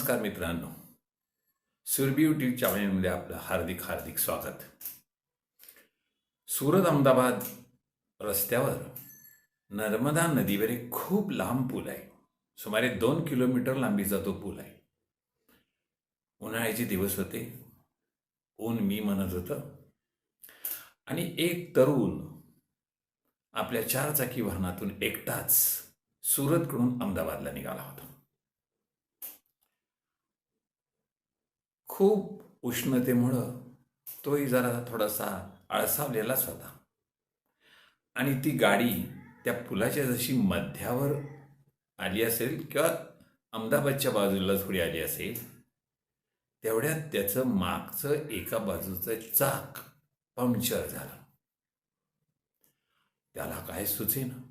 नमस्कार मित्रांनो, सुरभी यूट्यूब चॅनलमध्ये आपलं हार्दिक हार्दिक स्वागत. सुरत अहमदाबाद रस्त्यावर नर्मदा नदीवर एक खूप लांब पूल आहे. सुमारे 2 किलोमीटर लांबीचा तो पूल आहे. उन्हाळ्याचे दिवस होते, ऊन मी म्हणत होतं आणि एक तरुण आपल्या 4 चाकी वाहनातून एकटाच सुरतकडून अहमदाबादला निघाला होता. खूप उष्णतेमुळं तोही जरा थोडासा आळसावलेलाच होता आणि ती गाडी त्या पुलाच्या जशी मध्यावर आली असेल किंवा अहमदाबादच्या बाजूला थोडी आली असेल, तेवढ्यात त्याचं मागचं एका बाजूचं चाक पंक्चर झालं. त्याला काय सुचेना.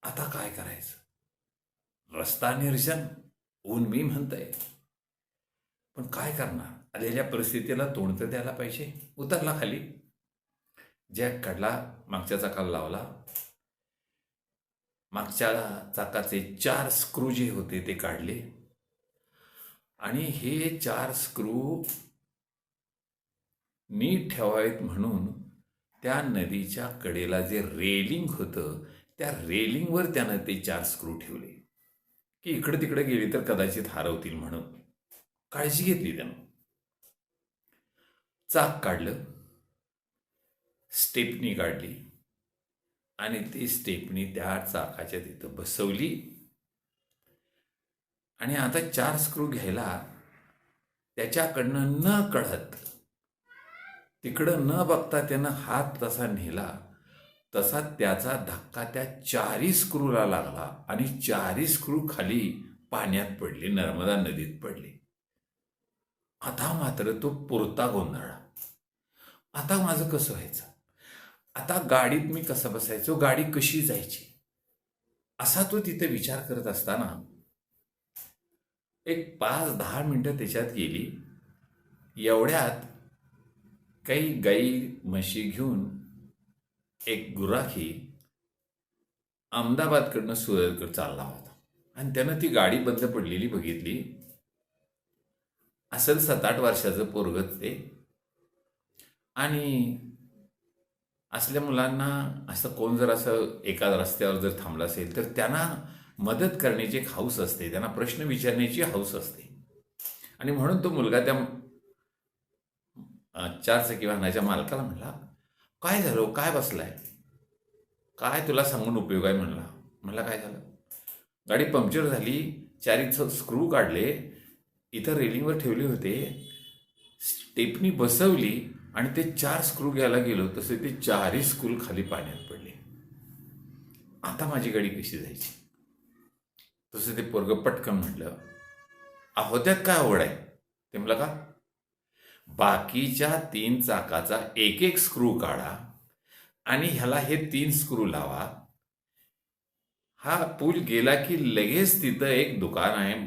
आता काय करायचं? रस्ता निर्जन, ऊन मी म्हणतंय, पण काय करणार? आलेल्या परिस्थितीला तोंड तर द्यायला पाहिजे. उतरला खाली, जॅक काढला, मागच्या चाकाला लावला. मागच्या चाकाचे 4 स्क्रू जे होते ते काढले आणि हे 4 स्क्रू नीट ठेवावेत म्हणून त्या नदीच्या कडेला जे रेलिंग होतं त्या रेलिंगवर त्यानं ते 4 स्क्रू ठेवले की इकडे तिकडे गेली तर कदाचित हरवतील म्हणून. काळजी घेतली त्यानं. चाक काढलं, स्टेपनी काढली आणि ती स्टेपनी त्या चाकाच्या तिथं बसवली आणि आता 4 स्क्रू घ्यायला त्याच्याकडनं न कळत, तिकडं न बघता त्यानं हात तसा नेला तसा त्याचा धक्का त्या 4ही स्क्रूला लागला आणि 4ही स्क्रू खाली पाण्यात पडले, नर्मदा नदीत पडले. आता मात्र तो पुरता गोंधळला. आता माझं कसं व्हायचं? आता गाडीत मी कसं बसायचो? गाडी कशी जायची? असा तो तिथे विचार करत असताना एक 5-10 मिनिटं त्याच्यात गेली. एवढ्यात काही गाई म्हशी घेऊन एक गुराखी अहमदाबादकडनं सुरतकडे चालला होता आणि त्यानं ती गाडी बंद पडलेली बघितली. असेल 7-8 वर्षाचं पोरगं ते, आणि असल्या मुलांना असं कोण जर असं एका रस्त्यावर जर थांबलं असेल तर त्यांना मदत करण्याची एक हौस असते, त्यांना प्रश्न विचारण्याची हौस असते. आणि म्हणून तो मुलगा त्या 4 चाकी वाहनाच्या मालकाला म्हणला, काय झालं? काय बसलाय? काय तुला सांगून उपयोग आहे? म्हणला काय झालं? गाडी पंक्चर झाली, 4ही स्क्रू काढले, इथं रेलिंगवर ठेवले होते, स्टेपनी बसवली आणि ते 4 स्क्रू घ्यायला गेलो तसे ते 4ही स्क्रू खाली पाण्यात पडले. आता माझी गाडी कशी जायची? तसं ते पोरगं पटकन म्हटलं, अहो त्यात काय आवड आहे? ते म्हणलं का? बाकीच्या 3 चाकाचा एक स्क्रू काढा आणि ह्याला हे 3 स्क्रू लावा. हा पूल गेला की लगेच तिथं एक दुकान आहे,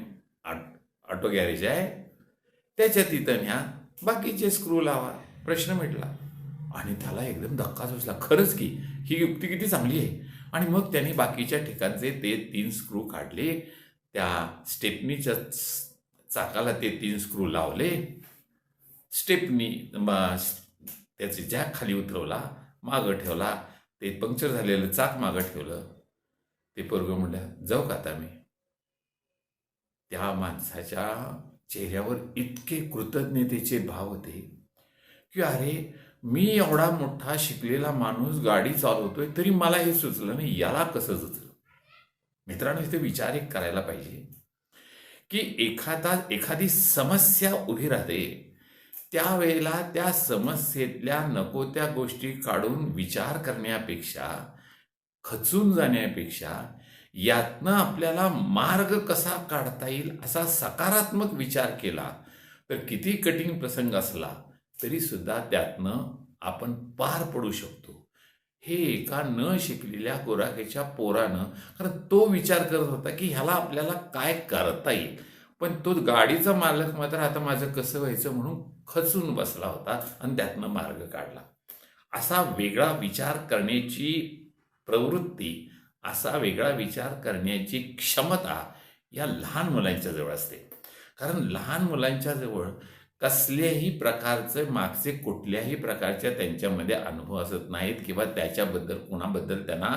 ऑटो गॅरेज आहे, त्याच्या तिथं न्या, बाकीचे स्क्रू लावा, प्रश्न मिटला. आणि त्याला एकदम धक्काच बसला. खरंच की ही युक्ती किती चांगली आहे. आणि मग त्याने बाकीच्या ठिकाणचे ते 3 स्क्रू काढले, त्या स्टेपनीच्या चाकाला ते 3 स्क्रू लावले, स्टेपनी त्याचे जॅक खाली उतरवला, मागं ठेवला, ते पंक्चर झालेलं चाक मागं ठेवलं. ते पोरगं म्हणलं, जाऊ का आता मी? त्या माणसाच्या चेहऱ्यावर इतके कृतज्ञतेचे भाव होते की अरे, मी एवढा मोठा शिकलेला माणूस गाडी चालवतोय तरी मला हे सुचलं नाही, याला कसं सुचलं? मित्रांनो, इथे विचार एक करायला पाहिजे की एखादी समस्या उभी राहते, त्यावेळेला त्या समस्येतल्या नको त्या गोष्टी काढून विचार करण्यापेक्षा, खचून जाण्यापेक्षा, यातनं आपल्याला मार्ग कसा काढता येईल असा सकारात्मक विचार केला तर किती कठीण प्रसंग असला तरी सुद्धा त्यातनं आपण पार पडू शकतो. हे एका न शिकलेल्या गोराख्याच्या पोरानं, कारण तो विचार करत होता की ह्याला आपल्याला काय करता येईल, पण तो गाडीचा मालक मात्र आता माझं कसं व्हायचं म्हणून खचून बसला होता आणि त्यातनं मार्ग काढला. असा वेगळा विचार करण्याची प्रवृत्ती, असा वेगळा विचार करण्याची क्षमता या लहान मुलांच्या जवळ असते. कारण लहान मुलांच्या जवळ कसल्याही प्रकारचं मागचे कुठल्याही प्रकारच्या त्यांच्यामध्ये अनुभव असत नाहीत किंवा त्याच्याबद्दल कोणाबद्दल त्यांना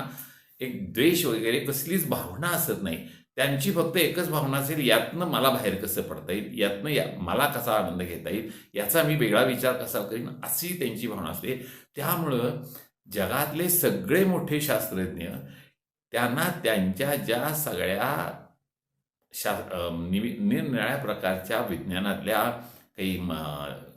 एक द्वेष वगैरे कसलीच भावना असत नाही. त्यांची फक्त एकच भावना असेल, यातनं मला बाहेर कसं पडता येईल, मला कसा आनंद घेता येईल, याचा मी वेगळा विचार कसा करीन, अशी त्यांची भावना असते. त्यामुळं जगातले सगळे मोठे शास्त्रज्ञ त्यांना त्यांच्या ज्या सगळ्या निरनिराळ्या प्रकारच्या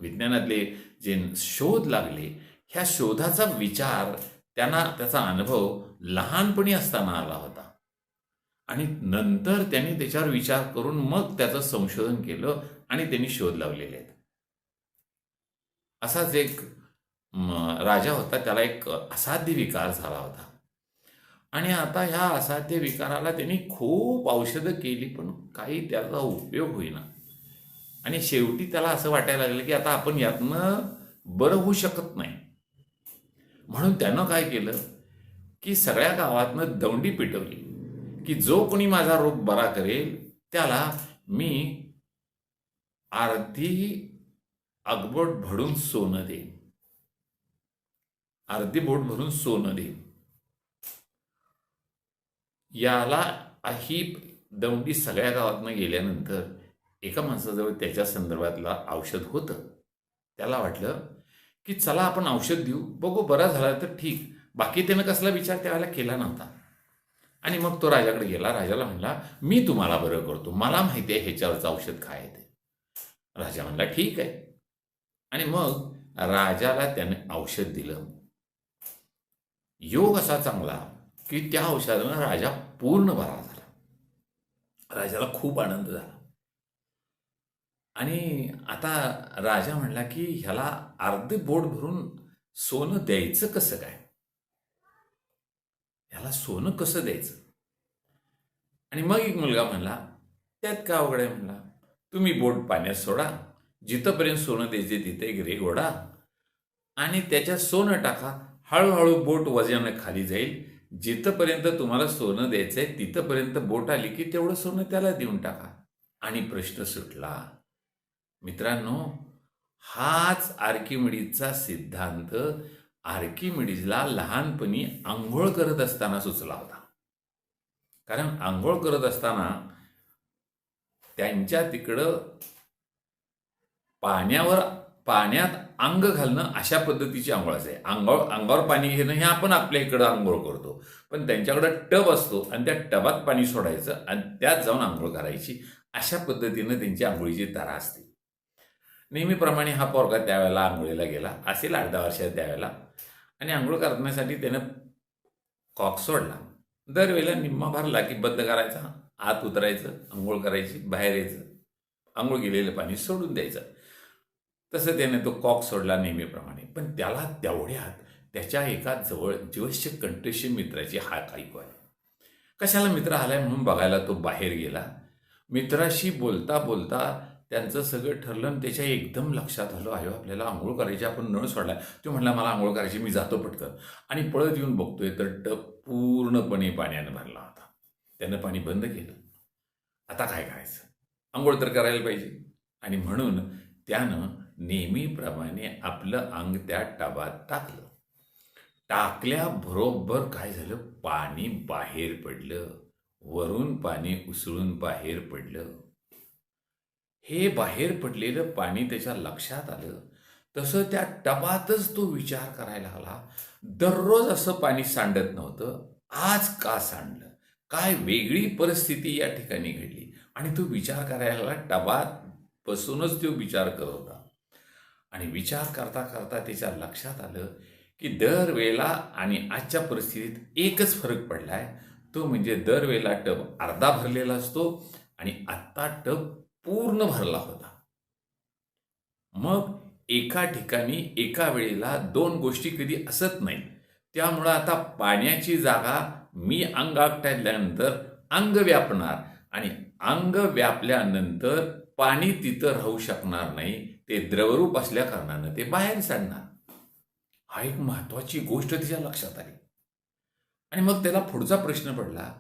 विज्ञानातले जे शोध लागले, ह्या शोधाचा विचार त्यांना, त्याचा अनुभव लहानपणी असताना आला होता आणि नंतर त्यांनी त्याच्यावर विचार करून मग त्याचं संशोधन केलं आणि त्यांनी शोध लावलेले आहेत. असाच एक राजा होता, त्याला एक असाध्य विकार झाला होता आणि आता ह्या असाध्य विकाराला त्यांनी खूप औषधं केली, पण काही त्याचा उपयोग होईना आणि शेवटी त्याला असं वाटायला लागलं की आता आपण यातनं बरं होऊ शकत नाही. म्हणून त्यानं काय केलं की सगळ्या गावातनं दौंडी पिटवली की जो कोणी माझा रोग बरा करेल त्याला मी अर्धी अगबोट भरून सोनं देईन, अर्धी बोट भरून सोनं देईन. याला ही दौंडी सगळ्या गावातनं गेल्यानंतर एका माणसाजवळ त्याच्या संदर्भातलं औषध होतं. त्याला वाटलं की चला आपण औषध देऊ, बघू बरा झाला तर ठीक. बाकी त्यानं कसला विचार त्यावेळेला केला नव्हता. आणि मग तो राजाकडे गेला. राजाला म्हणला, मी तुम्हाला बरं करतो, मला माहिती आहे ह्याच्यावरचं औषध काय आहे ते. राजा म्हणला ठीक आहे. आणि मग राजाला त्याने औषध दिलं. योग असा चांगला की त्या औषधानं राजा पूर्ण बरा झाला. राजाला खूप आनंद झाला आणि आता राजा म्हणला की ह्याला अर्धे बोट भरून सोनं द्यायचं कसं काय, ह्याला सोनं कसं द्यायचं. आणि मग एक मुलगा म्हणला, त्यात काय अवघड आहे म्हणला, तुम्ही बोट पाण्यात सोडा, जिथंपर्यंत सोनं द्यायचे तिथे एक रेघ ओढा आणि त्याच्यात सोनं टाका, हळूहळू बोट वजनाने खाली जाईल, जिथंपर्यंत तुम्हाला सोनं द्यायचंय तिथंपर्यंत बोट आली की तेवढं सोनं त्याला देऊन टाका. आणि प्रश्न सुटला. मित्रांनो, हाच आर्किमिडीजचा सिद्धांत आर्किमिडीजला लहानपणी आंघोळ करत असताना सुचला होता. कारण आंघोळ करत असताना त्यांच्या तिकडं पाण्यात अंग घालणं अशा पद्धतीची आंघोळ असते. अंगावर पाणी घेणं हे आपण आपल्या इकडं आंघोळ करतो, पण त्यांच्याकडं टब असतो आणि त्या टबात पाणी सोडायचं आणि त्यात जाऊन आंघोळ करायची. अशा पद्धतीनं त्यांची आंघोळीची तरा असते. नेहमीप्रमाणे हा पोरगा त्यावेळेला आंघोळीला गेला, असेल 8-10 वर्षात त्यावेळेला, आणि आंघोळ करण्यासाठी त्यानं कॉक सोडला. दरवेळेला निम्मा भरला की बंद करायचा, आत उतरायचं, आंघोळ करायची, बाहेर यायचं, आंघोळ गेलेलं पाणी सोडून द्यायचं. तसं त्याने तो कॉक सोडला नेहमीप्रमाणे. पण त्याला तेवढ्यात त्याच्या एका जीवश्य कंठशी मित्राची हाक ऐकू आली. कशाला मित्र आलाय म्हणून बघायला तो बाहेर गेला. मित्राशी बोलता बोलता त्यांचं सगळं ठरलं आणि त्याच्या एकदम लक्षात आलं, अयो आपल्याला आंघोळ करायची, आपण नळ सोडलाय. तो म्हणला मला आंघोळ करायची, मी जातो पटकन. आणि पळत येऊन बघतोय तर टब पूर्णपणे पाण्यानं भरला होता. त्यानं पाणी बंद केलं. आता काय करायचं, आंघोळ तर करायला पाहिजे. आणि म्हणून त्यानं नेहमीप्रमाणे आपलं अंग त्या टबात टाकलं. टाकल्याबरोबर काय झालं, पाणी बाहेर पडलं. वरून पाणी उसळून बाहेर पडलं. हे बाहेर पडलेलं पाणी त्याच्या लक्षात आलं. तसं त्या टबातच तो विचार करायला लागला, दररोज असं पाणी सांडत नव्हतं, आज का सांडलं, काय वेगळी परिस्थिती या ठिकाणी घडली. आणि तो विचार करायला लागला, टबात बसूनच तो विचार करत होता. आणि विचार करता करता त्याच्या लक्षात आलं की दरवेळेला आणि आजच्या परिस्थितीत एकच फरक पडलाय, तो म्हणजे दरवेळेला टब अर्धा भरलेला असतो आणि आत्ता टब पूर्ण भरला होता. मग एका ठिकाणी एका वेळेला 2 गोष्टी कधी असत नाहीत. त्यामुळं आता पाण्याची जागा मी अंग टाकल्यानंतर अंग व्यापणार आणि अंग व्यापल्यानंतर पाणी तिथं राहू शकणार नाही, ते द्रवरूप असल्या कारणानं ते बाहेर सांडणार. हा एक महत्वाची गोष्ट तिच्या लक्षात आली. आणि मग त्याला पुढचा प्रश्न पडला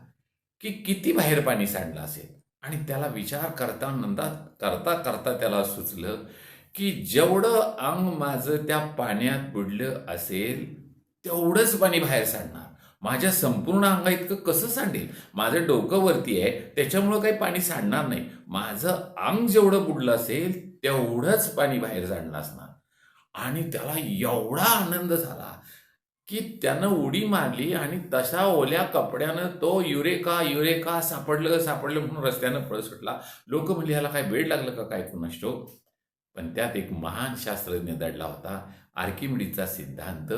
की किती बाहेर पाणी सांडलं असेल आणि त्याला विचार करता करता त्याला सुचलं की जेवढं अंग माझं त्या पाण्यात बुडलं असेल तेवढंच पाणी बाहेर सांडणार. माझ्या संपूर्ण अंगा इतकं कसं सांडेल? माझं डोकं वरती आहे, त्याच्यामुळं काही पाणी सांडणार नाही. माझं अंग जेवढं बुडलं असेल तेवढंच पाणी बाहेर सांडलं असणार. आणि त्याला एवढा आनंद झाला की त्यानं उडी मारली आणि तशा ओल्या कपड्यानं तो युरेका युरेका सापडलं सापडलं म्हणून रस्त्यानं पळत सुटला. लोक म्हणले ह्याला काय वेड लागलं का काय कुणास ठाऊक. पण त्यात एक महान शास्त्रज्ञ दडला होता. आर्किमिडीजचा सिद्धांत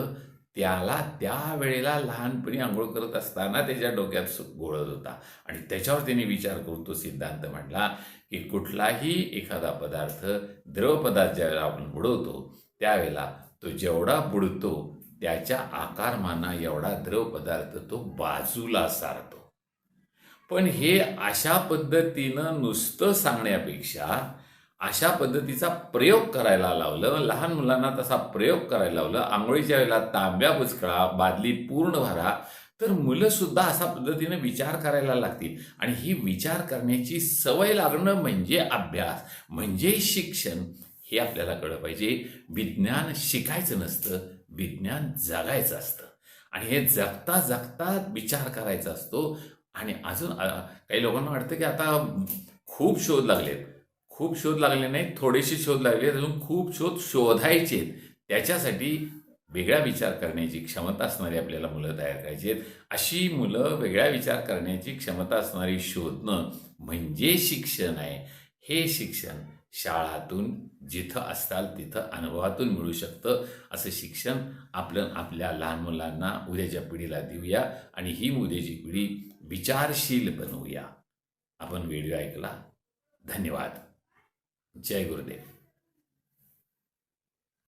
त्याला त्यावेळेला लहानपणी आंघोळ करत असताना त्याच्या डोक्यात घोळत होता आणि त्याच्यावर त्याने विचार करून तो सिद्धांत मांडला की कुठलाही एखादा पदार्थ द्रव पदार्थ ज्यावेळेला आपण बुडवतो त्यावेळेला तो जेवढा बुडतो त्याच्या आकारमाना एवढा द्रव पदार्थ तो बाजूला सारतो. पण हे अशा पद्धतीनं नुसतं सांगण्यापेक्षा अशा पद्धतीचा प्रयोग करायला लावलं, लहान मुलांना तसा प्रयोग करायला लावलं. आंघोळीच्या वेळेला तांब्या बुचकळा, बादली पूर्ण भरा, तर मुलं सुद्धा अशा पद्धतीने विचार करायला लागतील. आणि ही विचार करण्याची सवय लागणं म्हणजे अभ्यास, म्हणजे शिक्षण, हे आपल्याला कळलं पाहिजे. विज्ञान शिकायचं नसतं, विज्ञान जगायचं असतं. आणि हे जगता जगता विचार करायचा असतो. आणि अजून काही लोकांना वाटतं की आता खूप शोध लागलेत. खूप शोध लागले नाहीत, थोडेसे शोध लागले, अजून खूप शोध शोधायचे. त्याच्यासाठी वेगळा विचार करण्याची क्षमता असणारी आपल्याला मुलं तयार करायची आहेत. अशी मुलं वेगळा विचार करण्याची क्षमता असणारी शोधणं म्हणजे शिक्षण आहे. हे शिक्षण शाळातून जिथं असताल तिथं अनुभवातून मिळू शकतं. असं शिक्षण आपल्या लहान मुलांना उद्याच्या पिढीला देऊया आणि ही उद्याची पिढी विचारशील बनवूया. आपण व्हिडिओ ऐकला, धन्यवाद. जय गुरुदेव.